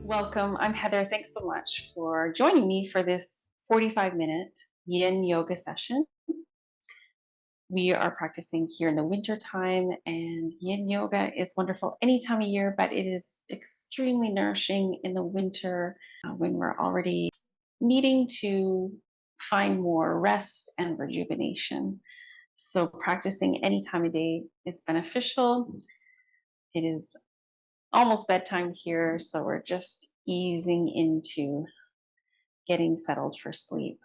Welcome. I'm Heather. Thanks so much for joining me for this 45-minute yin yoga session. We are practicing here in the winter time, and yin yoga is wonderful any time of year, but it is extremely nourishing in the winter when we're already needing to find more rest and rejuvenation. So practicing any time of day is beneficial. It is almost bedtime here, so we're just easing into getting settled for sleep.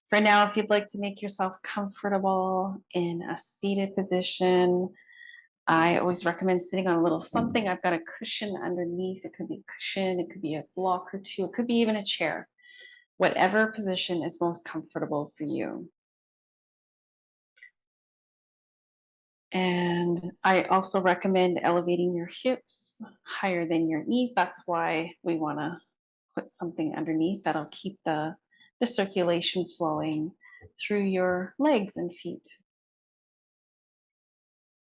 For now, if you'd like to make yourself comfortable in a seated position, I always recommend sitting on a little something. I've got a cushion underneath. It could be a cushion, it could be a block or two, it could be even a chair. Whatever position is most comfortable for you. And I also recommend elevating your hips higher than your knees. That's why we want to put something underneath that'll keep the circulation flowing through your legs and feet.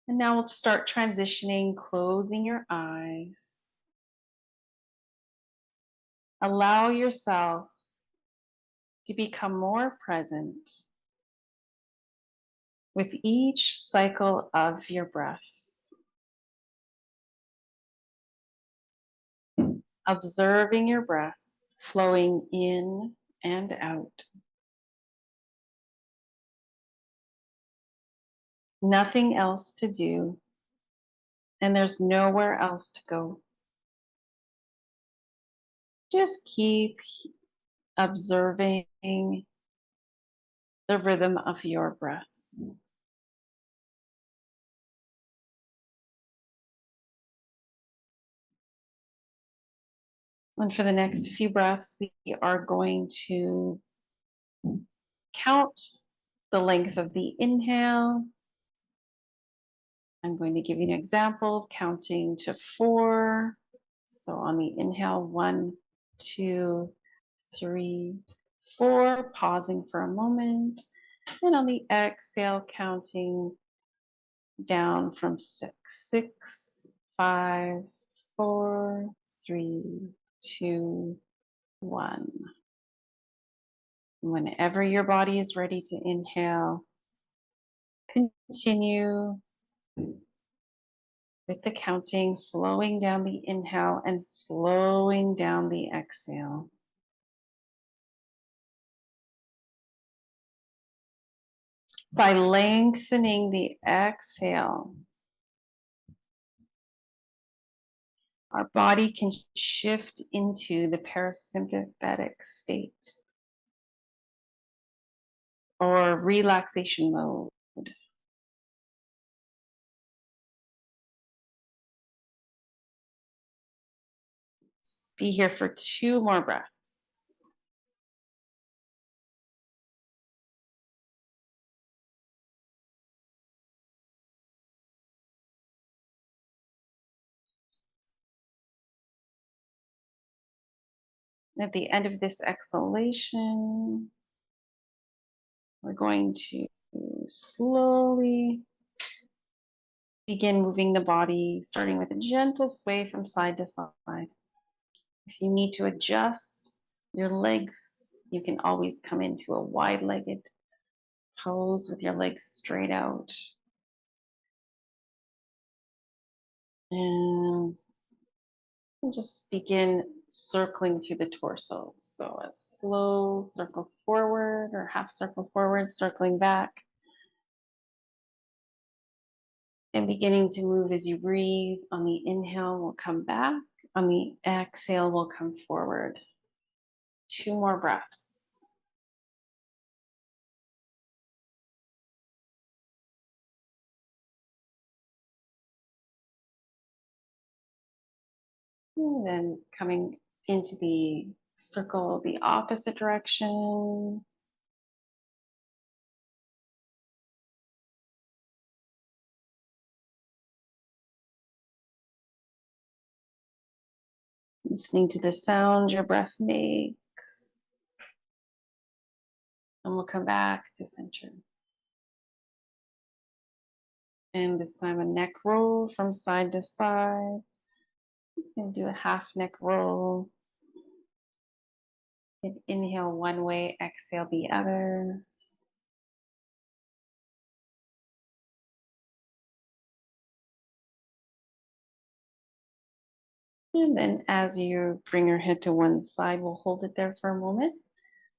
And now we'll start transitioning, closing your eyes. Allow yourself to become more present with each cycle of your breath. Observing your breath flowing in and out. Nothing else to do, and there's nowhere else to go. Just keep observing the rhythm of your breath. And for the next few breaths, we are going to count the length of the inhale. I'm going to give you an example of counting to 4. So on the inhale, 1, 2, 3, 4, pausing for a moment. And on the exhale, counting down from 6, 6, 5, 4, 3, 2, 1. Whenever your body is ready to inhale, continue with the counting, slowing down the inhale and slowing down the exhale. By lengthening the exhale, our body can shift into the parasympathetic state or relaxation mode. Let's be here for 2 more breaths. At the end of this exhalation, we're going to slowly begin moving the body, starting with a gentle sway from side to side. If you need to adjust your legs, you can always come into a wide-legged pose with your legs straight out. And just begin circling through the torso. So a slow circle forward or half circle forward, circling back. And beginning to move as you breathe. On the inhale, we'll come back. On the exhale, we'll come forward. 2 more breaths. And then coming into the circle the opposite direction. Listening to the sound your breath makes. And we'll come back to center. And this time a neck roll from side to side. Just going to do a half neck roll. Inhale one way, exhale the other. And then as you bring your head to one side, we'll hold it there for a moment.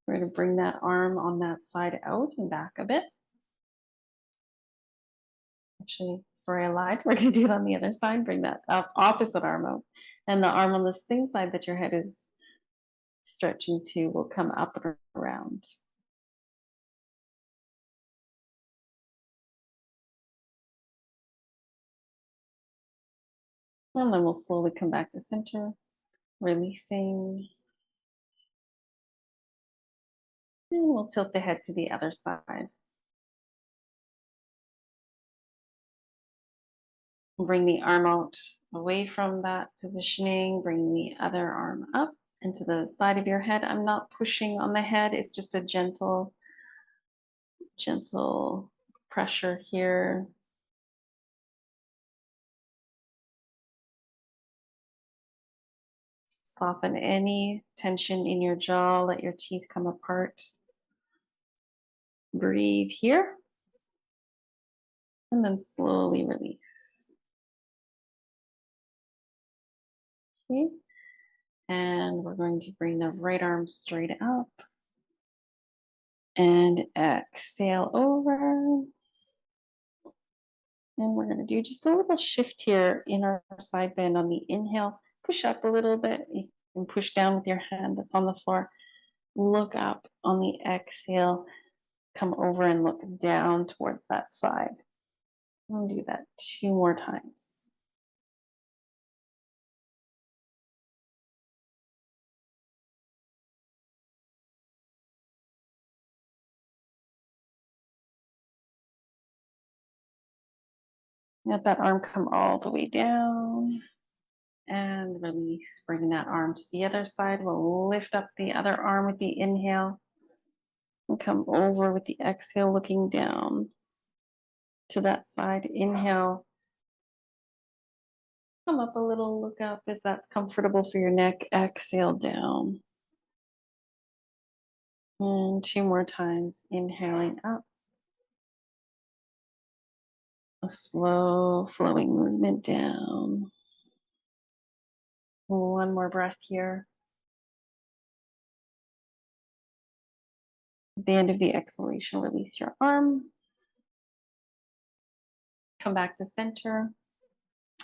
We're going to bring that arm on that side out and back a bit. Actually, sorry, I lied. We're going to do it on the other side. Bring that up, opposite arm out. And the arm on the same side that your head is stretching to will come up and around. And then we'll slowly come back to center, releasing. And we'll tilt the head to the other side. Bring the arm out away from that positioning. Bring the other arm up into the side of your head. I'm not pushing on the head. It's just a gentle pressure here. Soften any tension in your jaw. Let your teeth come apart. Breathe here. And then slowly release. Okay. And we're going to bring the right arm straight up. And exhale over. And we're going to do just a little shift here in our side bend on the inhale. Push up a little bit. You can push down with your hand that's on the floor. Look up on the exhale. Come over and look down towards that side. I'll do that 2 more times. Let that arm come all the way down and release. Bring that arm to the other side. We'll lift up the other arm with the inhale and come over with the exhale, looking down to that side. Inhale. Come up a little, look up if that's comfortable for your neck. Exhale down. And 2 more times. Inhaling up. A slow flowing movement down. 1 more breath here. At the end of the exhalation, release your arm. Come back to center.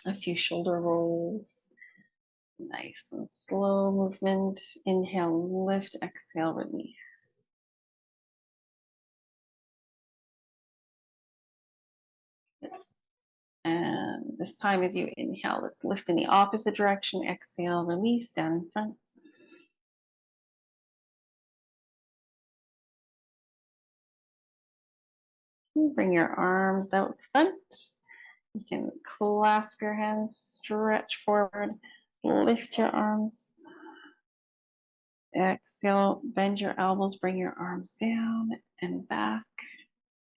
A few shoulder rolls. Nice and slow movement. Inhale, lift, exhale, release. And this time as you inhale, let's lift in the opposite direction. Exhale, release, down in front. Bring your arms out front. You can clasp your hands, stretch forward, lift your arms. Exhale, bend your elbows, bring your arms down and back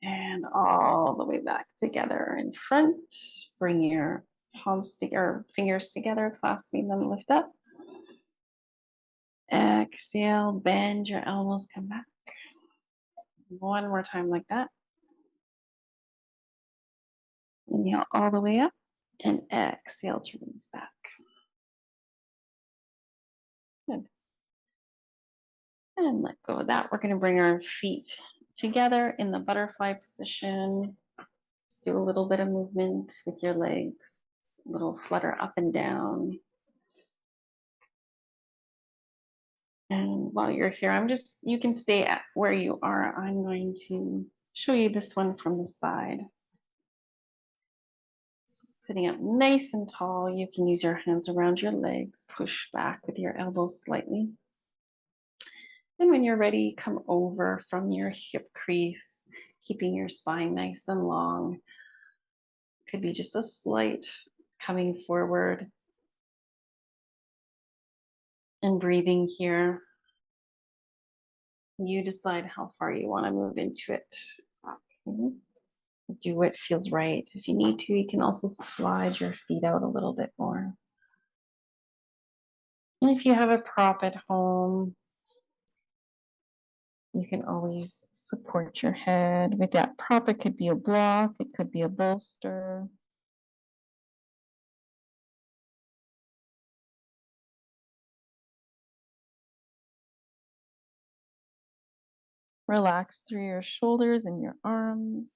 and all the way back together in front. Bring your palms together, fingers together, clasping them, lift up. Exhale, bend your elbows, come back. 1 more time like that. Inhale all the way up and exhale to release back. Good. And let go of that. We're going to bring our feet together in the butterfly position. Just do a little bit of movement with your legs, a little flutter up and down. And while you're here, you can stay at where you are. I'm going to show you this one from the side. So sitting up nice and tall, you can use your hands around your legs, push back with your elbows slightly. And when you're ready, come over from your hip crease, keeping your spine nice and long. Could be just a slight coming forward. And breathing here. You decide how far you want to move into it. Okay. Do what feels right. If you need to, you can also slide your feet out a little bit more. And if you have a prop at home, you can always support your head with that prop. It could be a block, it could be a bolster. Relax through your shoulders and your arms.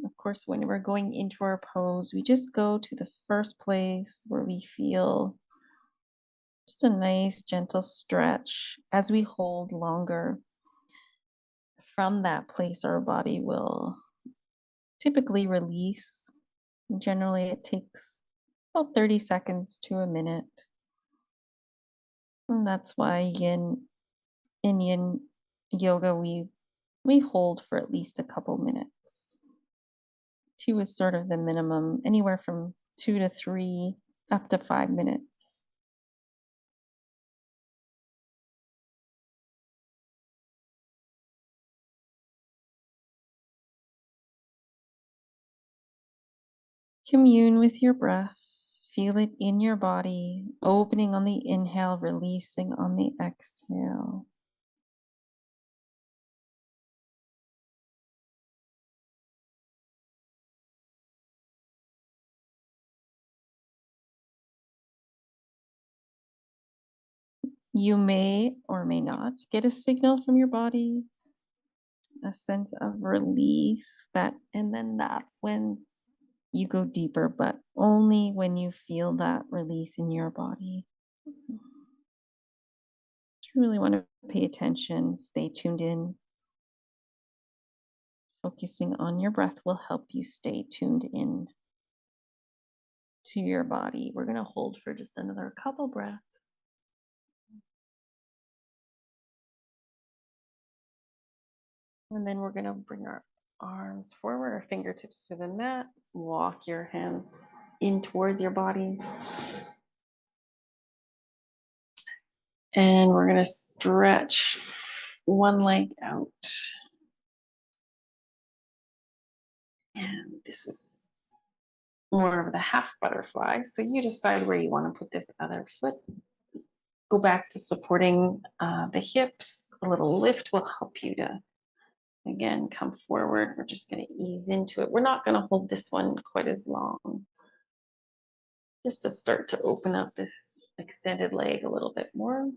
Of course, when we're going into our pose, we just go to the first place where we feel just a nice, gentle stretch. As we hold longer, from that place, our body will typically release. Generally, it takes about 30 seconds to a minute. And that's why in yin yoga, we hold for at least a couple minutes. 2 is sort of the minimum, anywhere from 2 to 3, up to 5 minutes. Commune with your breath. Feel it in your body, opening on the inhale, releasing on the exhale. You may or may not get a signal from your body, a sense of release, and then that's when you go deeper, but only when you feel that release in your body. If you really want to pay attention, stay tuned in. Focusing on your breath will help you stay tuned in to your body. We're going to hold for just another couple breaths. And then we're going to bring our arms forward, our fingertips to the mat. Walk your hands in towards your body. And we're going to stretch one leg out. And this is more of the half butterfly. So you decide where you want to put this other foot. Go back to supporting the hips. A little lift will help you to, again, come forward. We're just going to ease into it. We're not going to hold this one quite as long. Just to start to open up this extended leg a little bit more.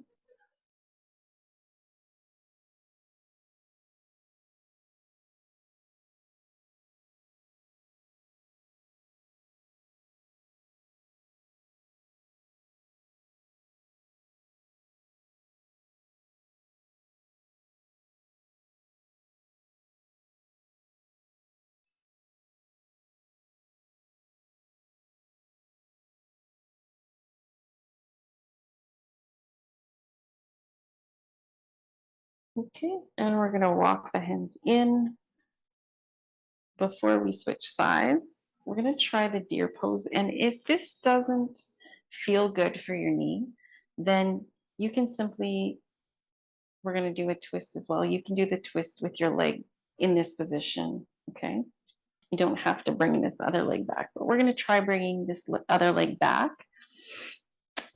Okay, and we're going to walk the hands in. Before we switch sides, we're going to try the deer pose. And if this doesn't feel good for your knee, then you can simply, we're going to do a twist as well. You can do the twist with your leg in this position, okay? You don't have to bring this other leg back, but we're going to try bringing this other leg back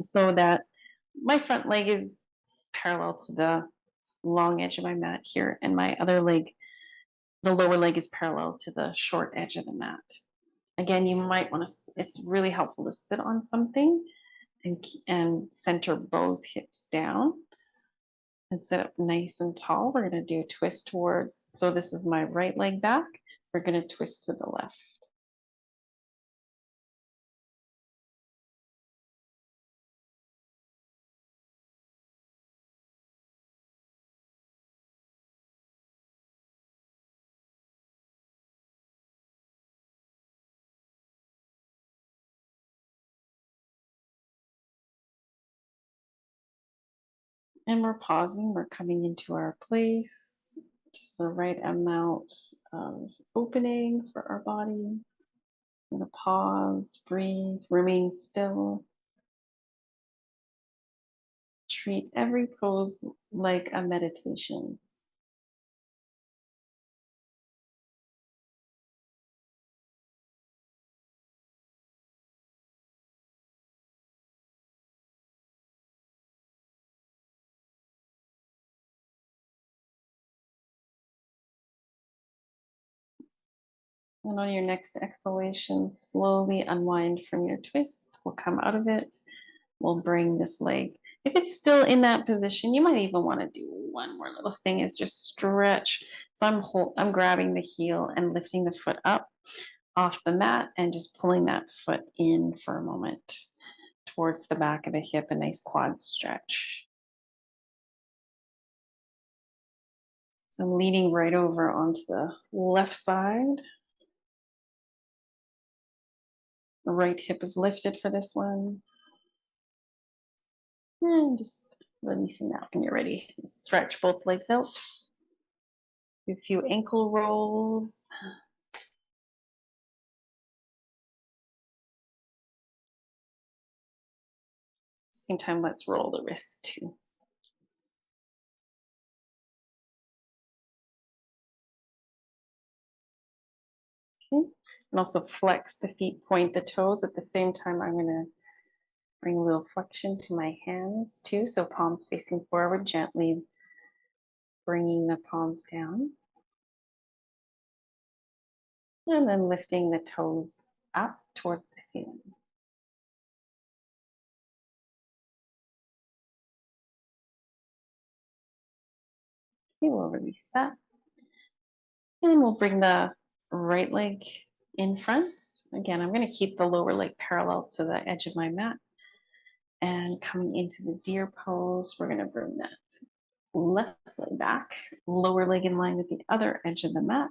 so that my front leg is parallel to the long edge of my mat here, and my other leg, the lower leg, is parallel to the short edge of the mat. Again, you might want to, it's really helpful to sit on something and center both hips down and sit up nice and tall. We're going to do a twist towards, so this is my right leg back. We're going to twist to the left. And we're pausing, we're coming into our place, just the right amount of opening for our body. I'm going to pause, breathe, remain still. Treat every pose like a meditation. And on your next exhalation, slowly unwind from your twist. We'll come out of it. We'll bring this leg. If it's still in that position, you might even want to do one more little thing is just stretch. So I'm grabbing the heel and lifting the foot up off the mat and just pulling that foot in for a moment towards the back of the hip, a nice quad stretch. So I'm leaning right over onto the left side. The right hip is lifted for this one. And just releasing that when you're ready. Stretch both legs out. Do a few ankle rolls. Same time, let's roll the wrists too. Okay. And also flex the feet, point the toes. At the same time, I'm going to bring a little flexion to my hands too. So palms facing forward, gently bringing the palms down. And then lifting the toes up towards the ceiling. Okay, we'll release that. And we'll bring the right leg in front. Again, I'm going to keep the lower leg parallel to the edge of my mat. And coming into the deer pose, we're going to bring that left leg back, lower leg in line with the other edge of the mat.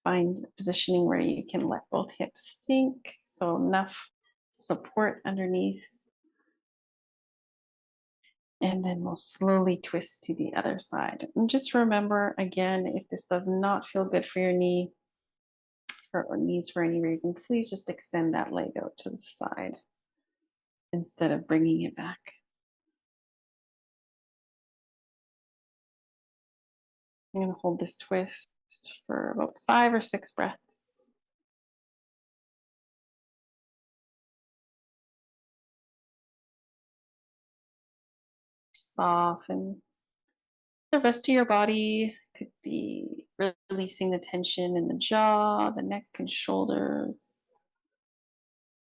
Find positioning where you can let both hips sink, so enough support underneath. And then we'll slowly twist to the other side. And just remember, again, if this does not feel good for your knee or knees for any reason, please just extend that leg out to the side instead of bringing it back. I'm going to hold this twist for about 5 or 6 breaths. Soften the rest of your body. Could be releasing the tension in the jaw, the neck and shoulders.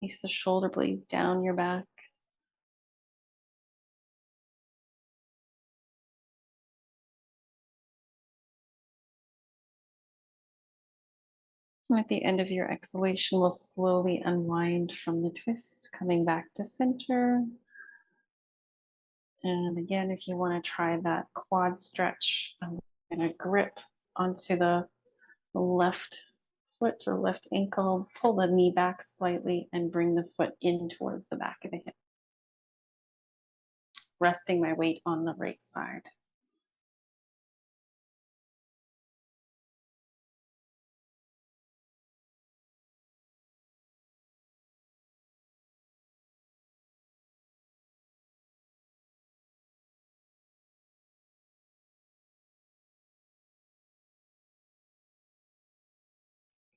Release the shoulder blades down your back. And at the end of your exhalation, we'll slowly unwind from the twist, coming back to center. And again, if you want to try that quad stretch, I'm going to grip onto the left foot or left ankle, pull the knee back slightly, and bring the foot in towards the back of the hip. Resting my weight on the right side.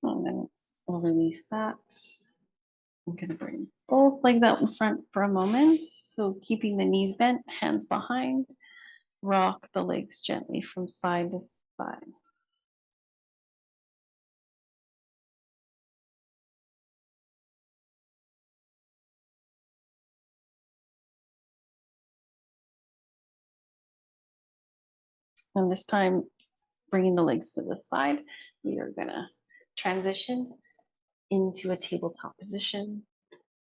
And then we'll release that. I'm going to bring both legs out in front for a moment. So keeping the knees bent, hands behind. Rock the legs gently from side to side. And this time, bringing the legs to the side, we are going to transition into a tabletop position,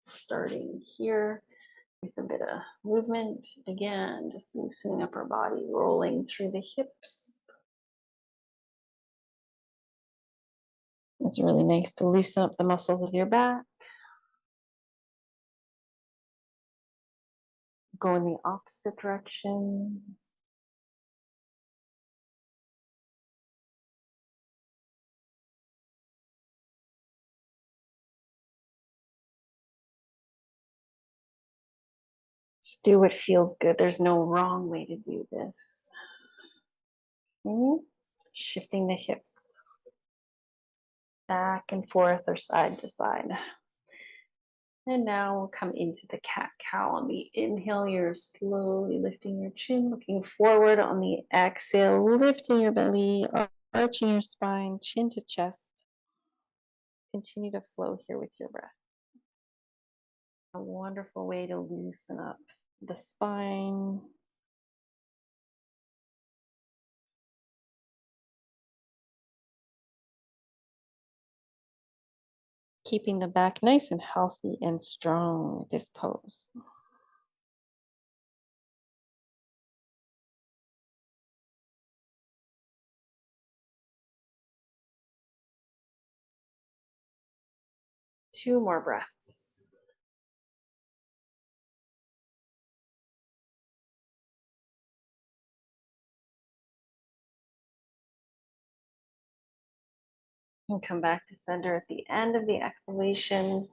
starting here with a bit of movement. Again, just loosening up our body, rolling through the hips. It's really nice to loosen up the muscles of your back. Go in the opposite direction. Just do what feels good. There's no wrong way to do this. Okay. Shifting the hips back and forth or side to side. And now we'll come into the cat-cow. On the inhale, you're slowly lifting your chin, looking forward. On the exhale, lifting your belly, arching your spine, chin to chest. continue to flow here with your breath. A wonderful way to loosen up the spine. Keeping the back nice and healthy and strong with this pose. Two more breaths. And come back to center at the end of the exhalation.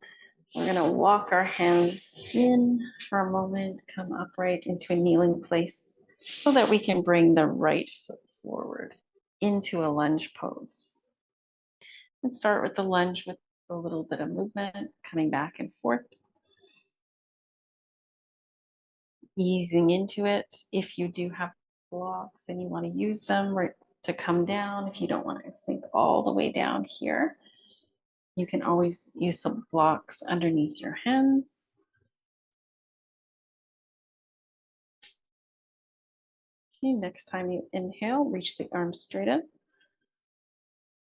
We're going to walk our hands in for a moment, come upright into a kneeling place so that we can bring the right foot forward into a lunge pose. And start with the lunge with a little bit of movement, coming back and forth. Easing into it. If you do have blocks and you want to use them to come down, if you don't want to sink all the way down here, you can always use some blocks underneath your hands. Okay, next time you inhale, reach the arms straight up.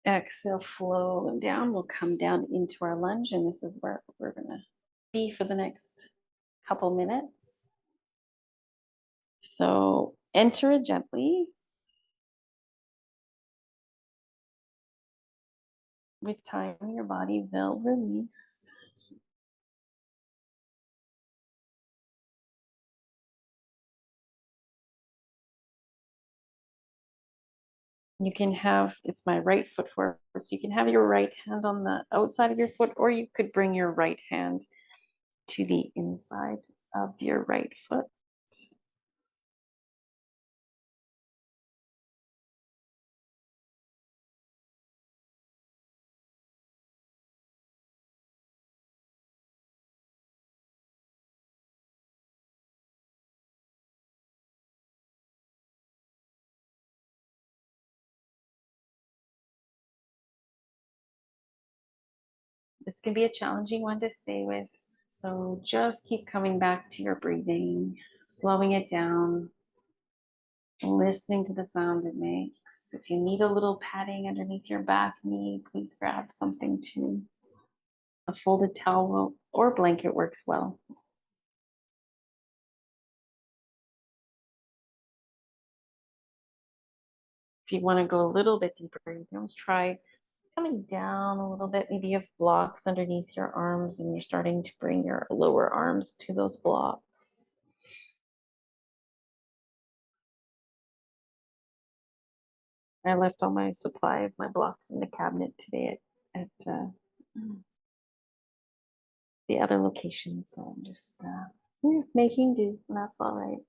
Exhale, flow them down. We'll come down into our lunge, and this is where we're going to be for the next couple minutes. So enter it gently. With time, your body will release. You can have, it's my right foot forward, so you can have your right hand on the outside of your foot, or you could bring your right hand to the inside of your right foot. This can be a challenging one to stay with, so just keep coming back to your breathing, slowing it down, listening to the sound it makes. If you need a little padding underneath your back knee, please grab something too. A folded towel or blanket works well. If you want to go a little bit deeper, you can always try coming down a little bit. Maybe you have blocks underneath your arms and you're starting to bring your lower arms to those blocks. I left all my supplies, my blocks in the cabinet today at the other location. So I'm just making do, and that's all right.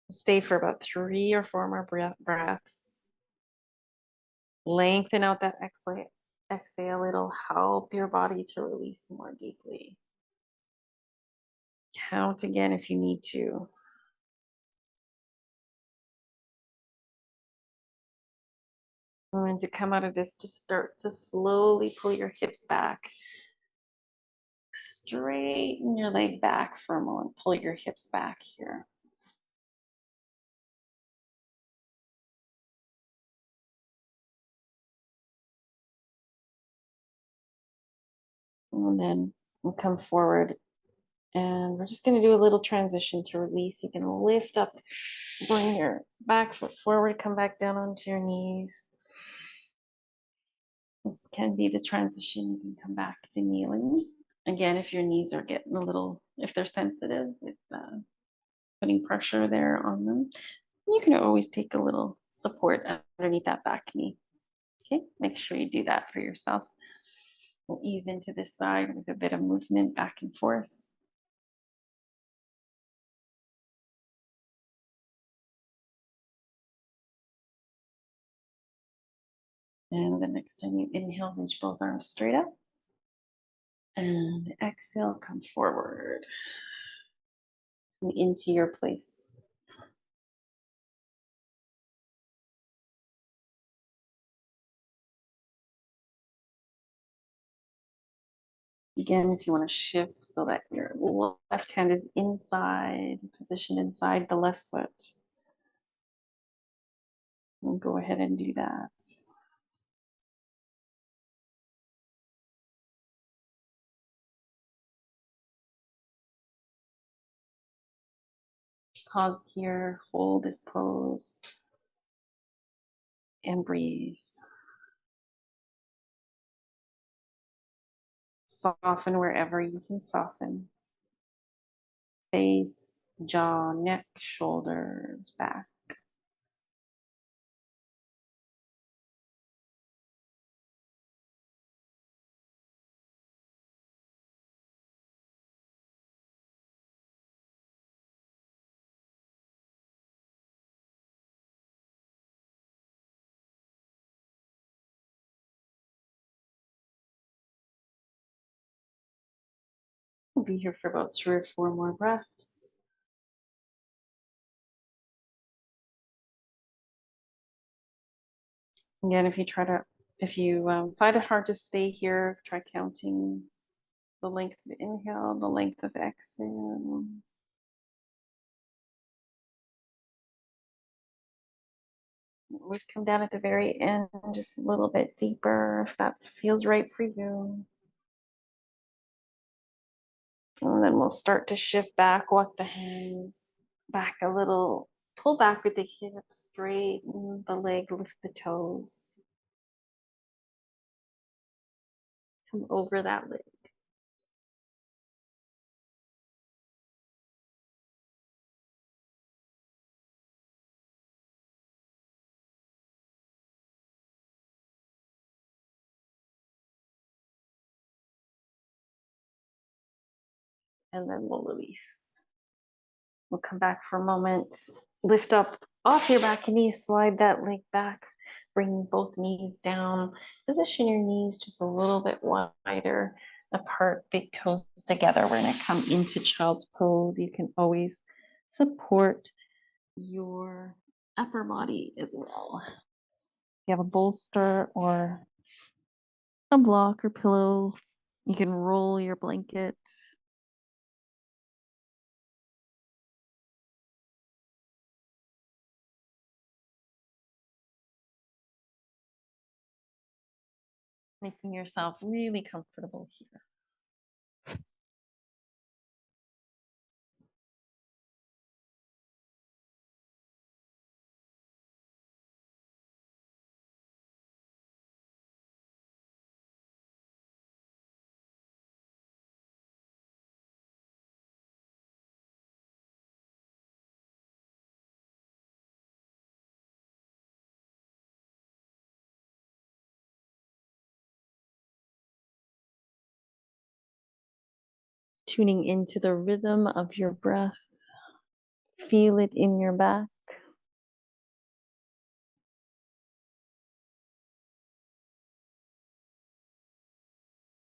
Stay for about 3 or 4 more breaths. Lengthen out that exhale. It'll help your body to release more deeply. Count again if you need to. And to come out of this, just start to slowly pull your hips back. Straighten your leg back for a moment. Pull your hips back here. And then we'll come forward. And we're just going to do a little transition to release. You can lift up, bring your back foot forward, come back down onto your knees. This can be the transition. You can come back to kneeling. Again, if your knees are getting a little, if they're sensitive, with putting pressure there on them, you can always take a little support underneath that back knee. Okay, make sure you do that for yourself. We'll ease into this side with a bit of movement back and forth. And the next time you inhale, reach both arms straight up. And exhale, come forward and into your place. Again, if you want to shift so that your left hand is inside, positioned inside the left foot, we'll go ahead and do that. Pause here, hold this pose, and breathe. Soften wherever you can soften. Face, jaw, neck, shoulders, back. We'll be here for about 3 or 4 more breaths. Again, if you find it hard to stay here, try counting the length of inhale, the length of exhale. Always come down at the very end, just a little bit deeper if that feels right for you. And then we'll start to shift back, walk the hands back a little, pull back with the hips, straighten the leg, lift the toes. Come over that leg. And then we'll release. We'll come back for a moment. Lift up off your back knees, slide that leg back. Bring both knees down. Position your knees just a little bit wider apart, big toes together. We're going to come into child's pose. You can always support your upper body as well. If you have a bolster or a block or pillow, you can roll your blanket. Making yourself really comfortable here. Tuning into the rhythm of your breath. Feel it in your back.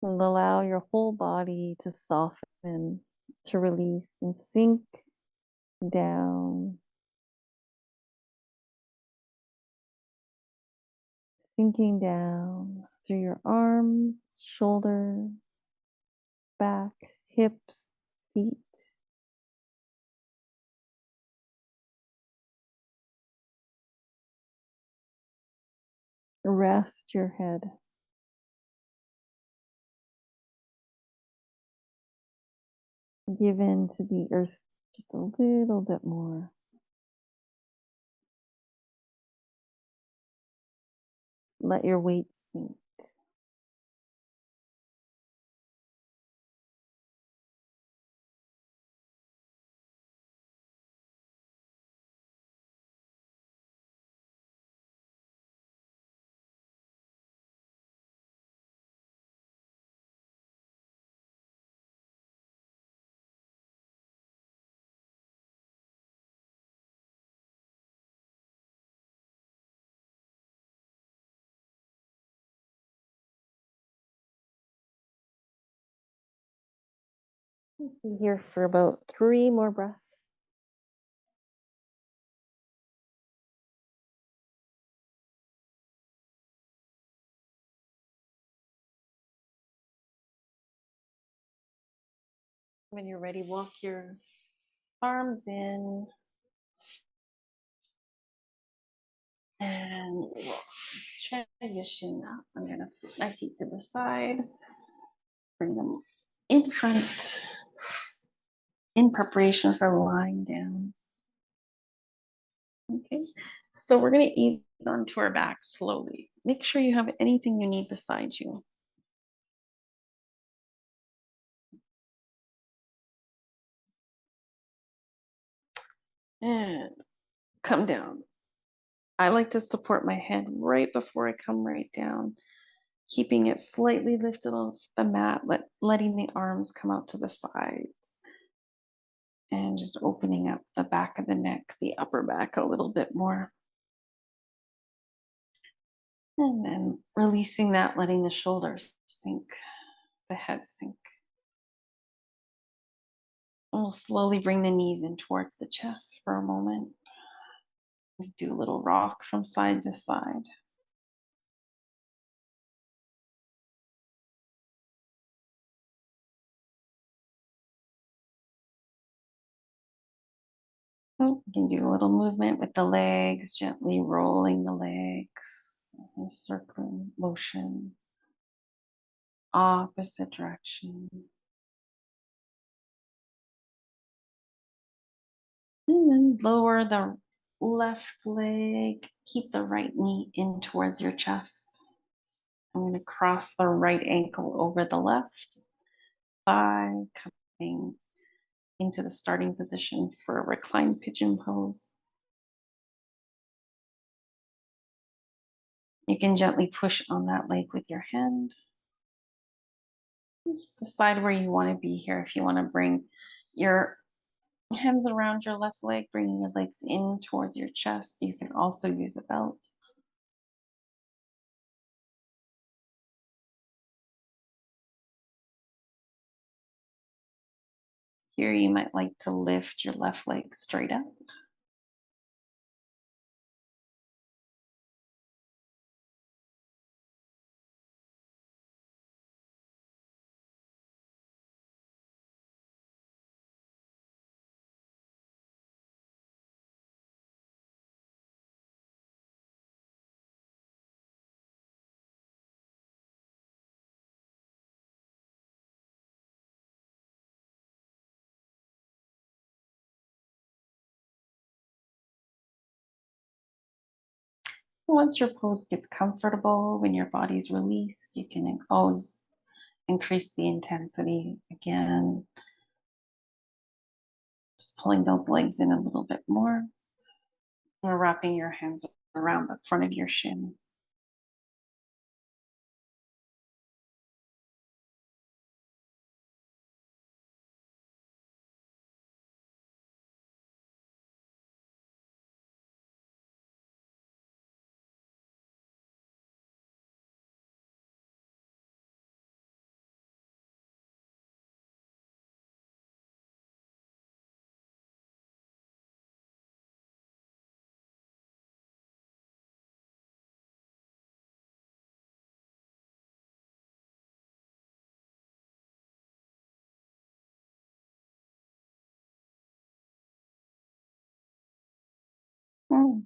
And allow your whole body to soften, to release and sink down. Sinking down through your arms, shoulders, back, hips, feet. Rest your head. Give in to the earth just a little bit more. Let your weight sink. Be here for about 3 more breaths. When you're ready, walk your arms in and we'll transition up. I'm going to flip my feet to the side, bring them in front in preparation for lying down. Okay, so we're going to ease onto our back slowly. Make sure you have anything you need beside you. And come down. I like to support my head right before I come right down, keeping it slightly lifted off the mat, letting the arms come out to the sides, and just opening up the back of the neck, the upper back a little bit more. And then releasing that, letting the shoulders sink, the head sink. And we'll slowly bring the knees in towards the chest for a moment. We do a little rock from side to side. You can do a little movement with the legs, gently rolling the legs, a circling motion, opposite direction. And then lower the left leg, keep the right knee in towards your chest. I'm going to cross the right ankle over the left thigh, coming into the starting position for a reclined pigeon pose. You can gently push on that leg with your hand. Just decide where you want to be here. If you want to bring your hands around your left leg, bringing your legs in towards your chest. You can also use a belt. Here you might like to lift your left leg straight up. Once your pose gets comfortable, when your body's released, you can always increase the intensity again. Just pulling those legs in a little bit more. Or wrapping your hands around the front of your shin.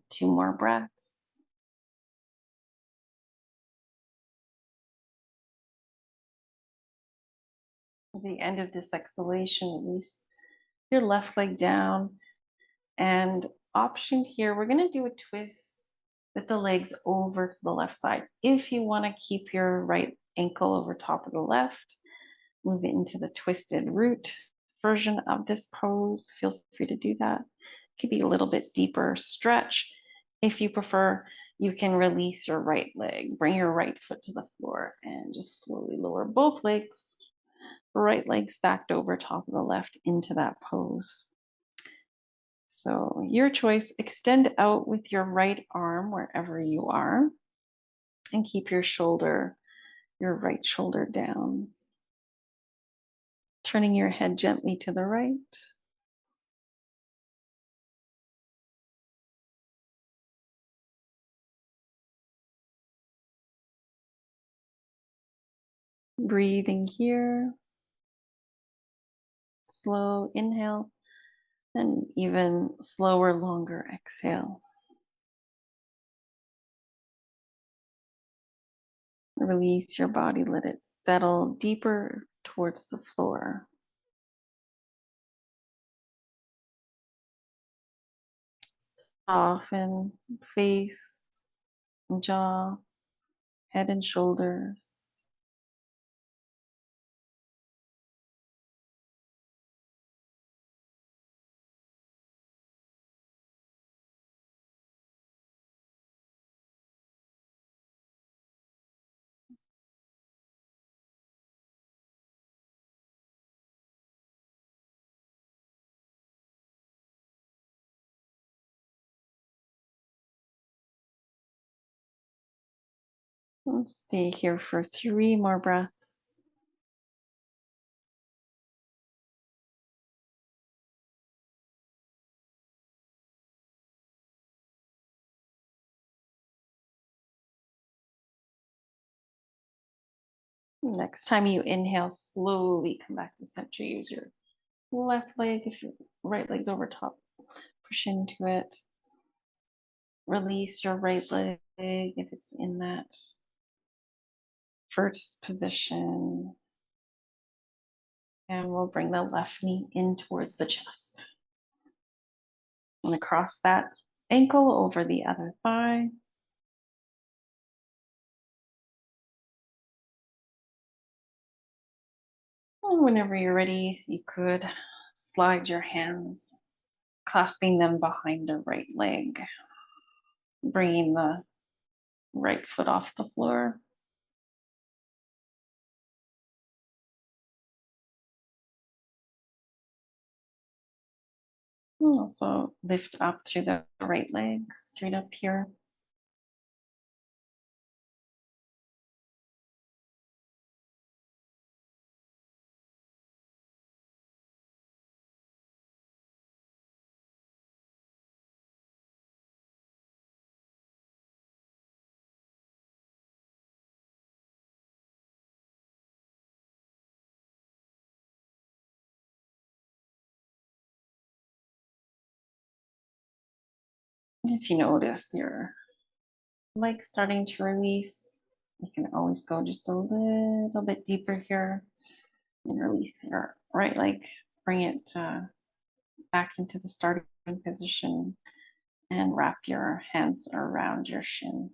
Two more breaths. At the end of this exhalation, release your left leg down. And option here, we're going to do a twist with the legs over to the left side. If you want to keep your right ankle over top of the left, move it into the twisted root version of this pose. Feel free to do that. It could be a little bit deeper stretch. If you prefer, you can release your right leg, bring your right foot to the floor, and just slowly lower both legs, right leg stacked over top of the left into that pose. So your choice, extend out with your right arm wherever you are and keep your right shoulder down. Turning your head gently to the right. Breathing here. slow inhale and even slower, longer exhale. Release your body, let it settle deeper towards the floor. Soften face, jaw, head and shoulders. Stay here for 3 more breaths. Next time you inhale, slowly come back to center. Use your left leg if your right leg's over top. Push into it. Release your right leg if it's in that first position. And we'll bring the left knee in towards the chest. I'm going to cross that ankle over the other thigh. And whenever you're ready, you could slide your hands, clasping them behind the right leg, bringing the right foot off the floor. And also lift up through the right leg, straight up here. If you notice your legs starting to release, you can always go just a little bit deeper here and release your right leg. Bring it back into the starting position and wrap your hands around your shin.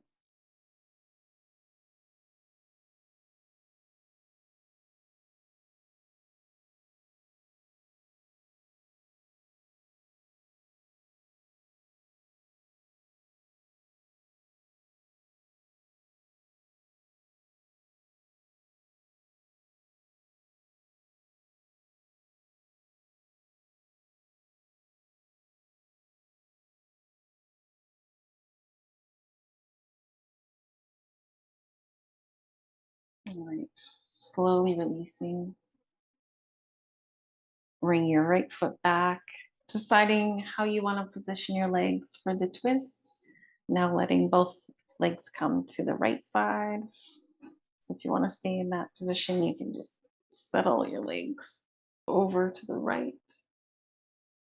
All right, slowly releasing. Bring your right foot back, deciding how you want to position your legs for the twist. Now letting both legs come to the right side. So if you want to stay in that position, you can just settle your legs over to the right,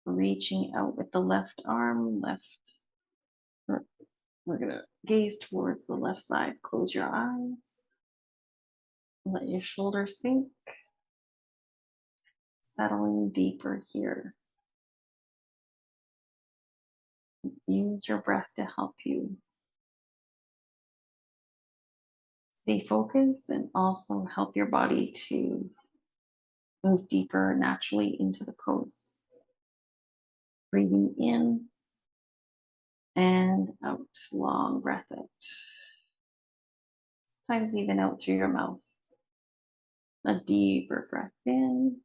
reaching out with the left arm, we're going to gaze towards the left side. Close your eyes. Let your shoulders sink. Settling deeper here. Use your breath to help you stay focused and also help your body to move deeper naturally into the pose. Breathing in and out. Long breath out. Sometimes even out through your mouth. A deeper breath in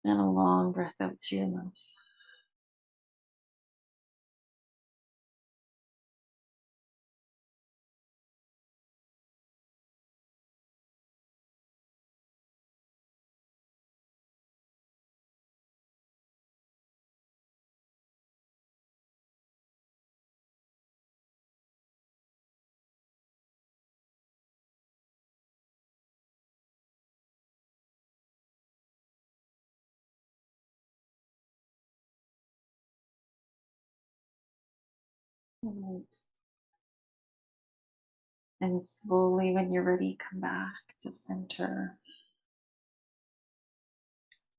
and a long breath out through your mouth. Right. And slowly, when you're ready, come back to center,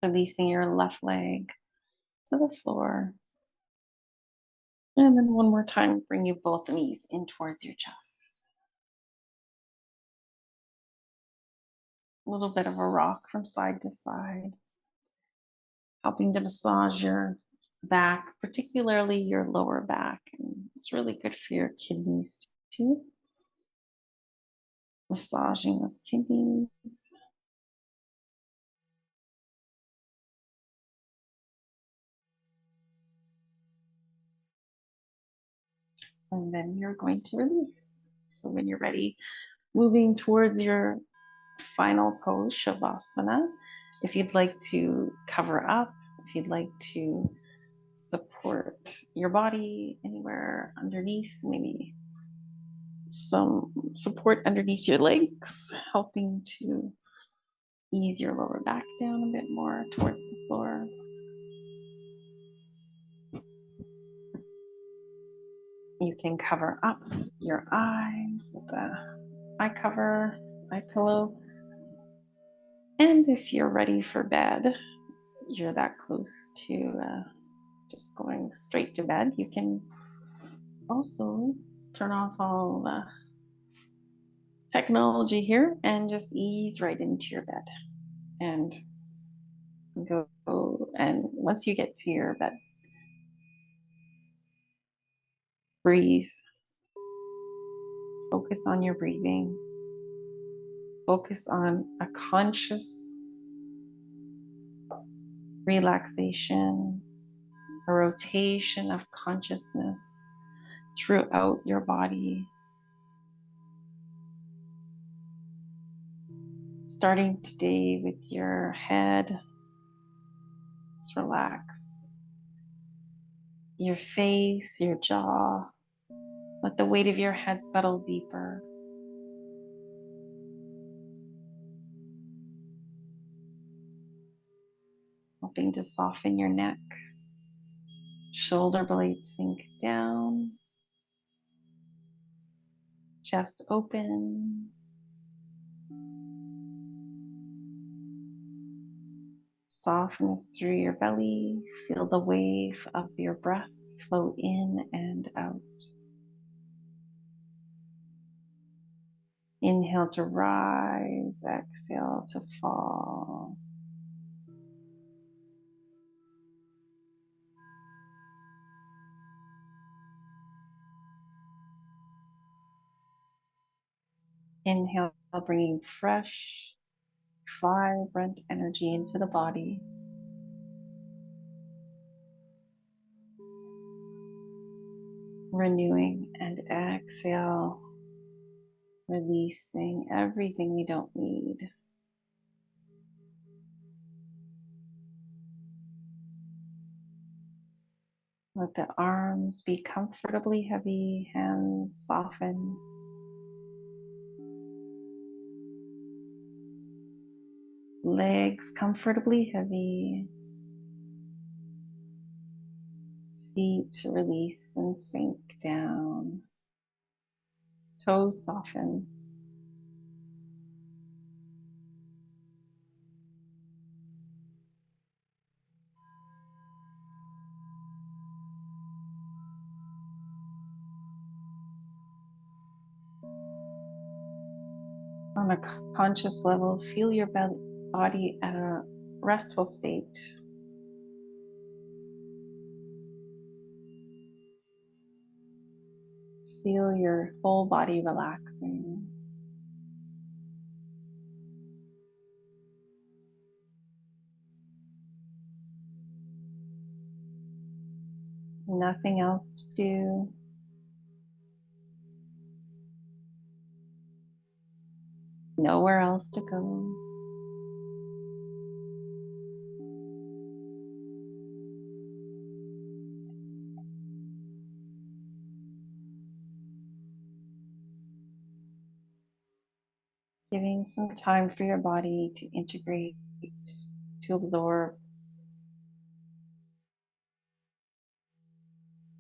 releasing your left leg to the floor. And then one more time, bring you both knees in towards your chest. A little bit of a rock from side to side, helping to massage your back, particularly your lower back. And it's really good for your kidneys too. Massaging those kidneys. And then you're going to release. So when you're ready, moving towards your final pose, Shavasana. If you'd like to cover up, if you'd like to support your body anywhere underneath, maybe some support underneath your legs, helping to ease your lower back down a bit more towards the floor. You can cover up your eyes with the eye cover, eye pillow. And if you're ready for bed, you're that close to just going straight to bed, you can also turn off all the technology here and just ease right into your bed and go. And once you get to your bed, breathe, focus on your breathing, focus on a conscious relaxation, a rotation of consciousness throughout your body. Starting today with your head, just relax. Your face, your jaw, let the weight of your head settle deeper. Helping to soften your neck. Shoulder blades sink down. Chest open. Softness through your belly. Feel the wave of your breath flow in and out. Inhale to rise, exhale to fall. Inhale, bringing fresh, vibrant energy into the body. Renewing, and exhale, releasing everything we don't need. Let the arms be comfortably heavy, hands soften. Legs comfortably heavy. Feet release and sink down. Toes soften. On a conscious level, feel your body at a restful state. Feel your whole body relaxing. Nothing else to do. Nowhere else to go. Giving some time for your body to integrate, to absorb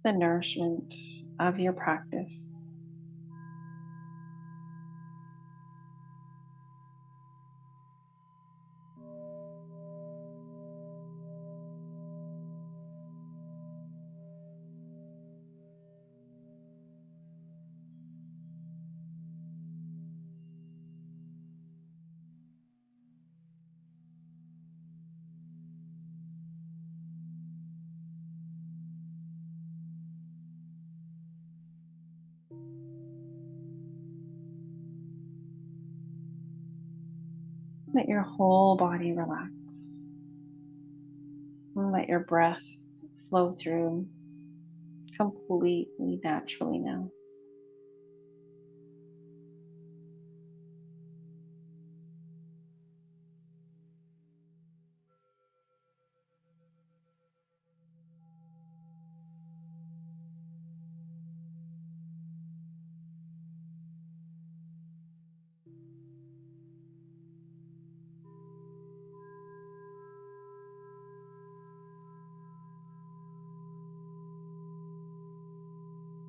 the nourishment of your practice. Let your whole body relax. And let your breath flow through completely naturally now.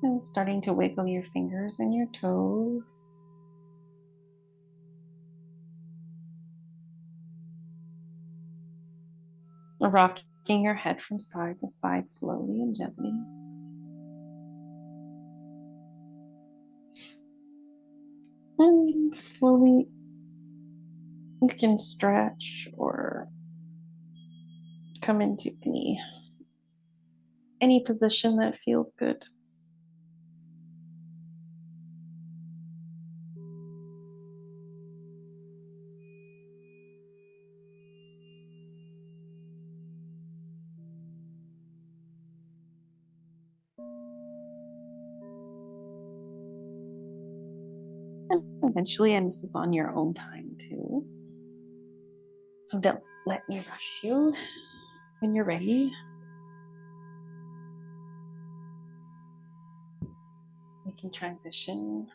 And starting to wiggle your fingers and your toes. Rocking your head from side to side slowly and gently. And slowly you can stretch or come into any position that feels good. And eventually, and this is on your own time too. So don't let me rush you. When you're ready, we can transition.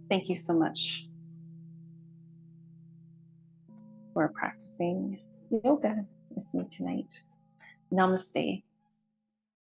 Thank you so much for practicing yoga with me tonight. Namaste.